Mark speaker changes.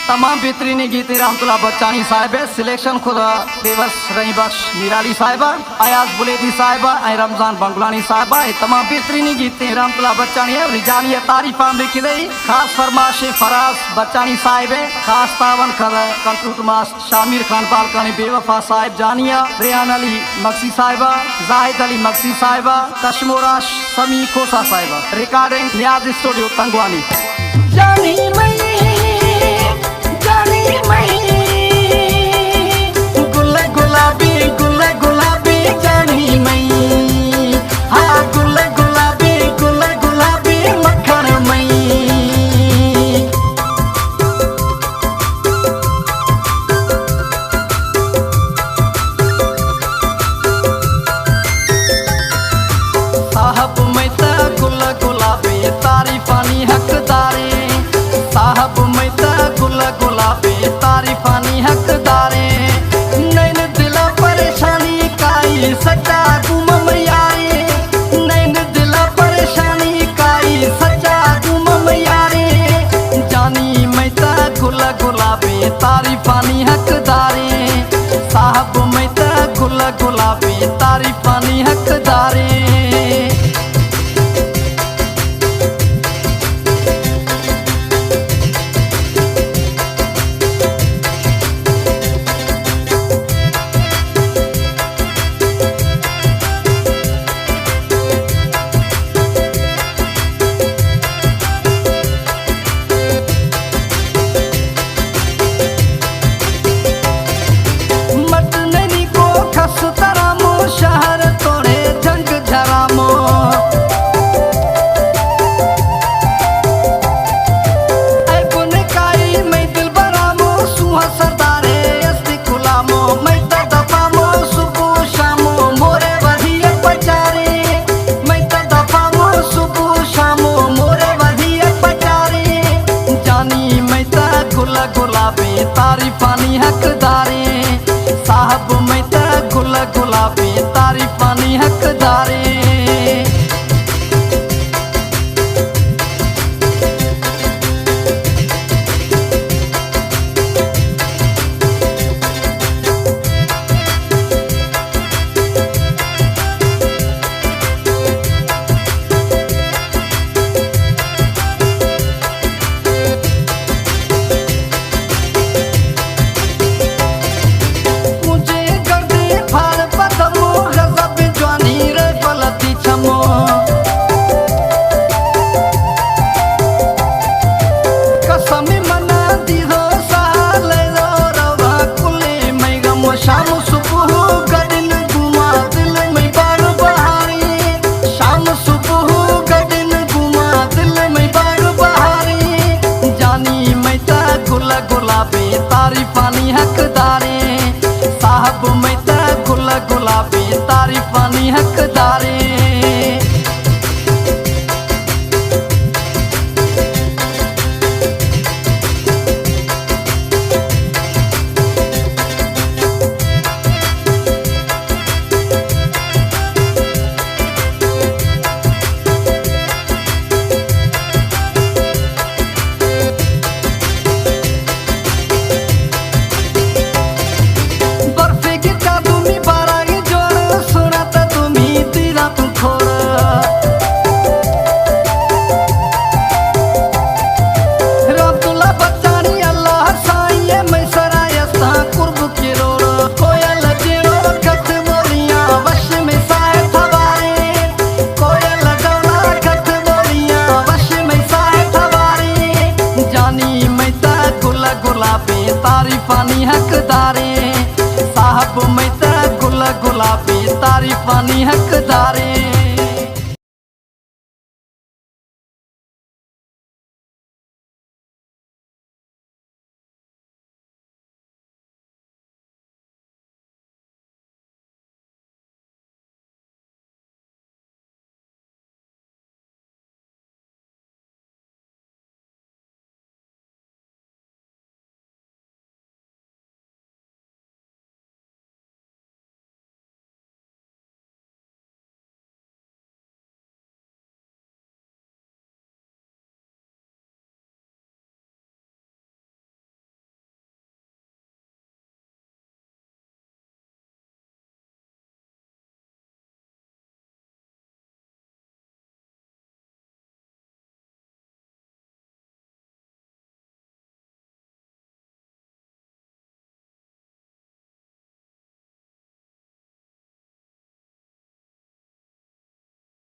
Speaker 1: तमाम बेहतरीन गीत रहमतुल्लाह बच्चानी साहिब सिलेक्शन खुद बेबस रही बख्श निराली साहिबा, अयाज बुलेदी साहिबा, रमजान बंगलानी साहिबा, तमाम बेहतरीन गीत रहमतुल्लाह बच्चानी है रिजानी तारीफा में खिदई खास फरमाश फराज बच्चानी साहिब खास तावन खद कंप्यूटर मास्ट शामिर खान बालकानी बेवफा साहिब जानिया रेहान अली मक्सी साहिबा, जाहिद अली मक्सी साहिबा, कश्मोराश समी खोसा साहिबा, रिकॉर्डिंग नियाज स्टूडियो तंगवानी।
Speaker 2: जानी मैं
Speaker 1: गुल्ले गुलाबी जानी मैं, हाँ गुल्ले गुलाबी मक्खन मैं। साहब मैं ता गुल्ले गुलाबी तारीफानी हकदारे, साहब मैं ता गुलाबी तारीफानी हकदारे, नैन दिला परेशानी काई सच्चा गुमम यारे, नैन दिला परेशानी काई सच्चा गुमम यारे, जानी मैं ता गुलाबी तारीफानी हकदारे, साहब मैं ता गुलाबी तारीफानी हकदारे। शहर तोड़े जंग झरामो, काई मैं दिल बरामो सुहा सरदारे अस्ति गुलामो, मैं तो दफामो सुबह शामो मोरे वधिये पचारे, मैं तो दफामो सुबह शामो मोरे वधिये पचारे, जानी मैं तो गुलाबी तारीफानी हकदारे, साहब मैं तो गुलाबी तारीफानी हकदारे। शाम सुबह गडिन घुमा दिल में बार बहारी, शाम सुबह गडिन घुमा दिल में बार बहारी, जानी मैं ता गुलाबी तारीफानी हकदारे, साहब मैं ता गुलाबी तारीफानी हकदारे। गुलाबी तारीफानी हकदारे, साहब मैं ता गुलाबी तारीफानी हकदारे।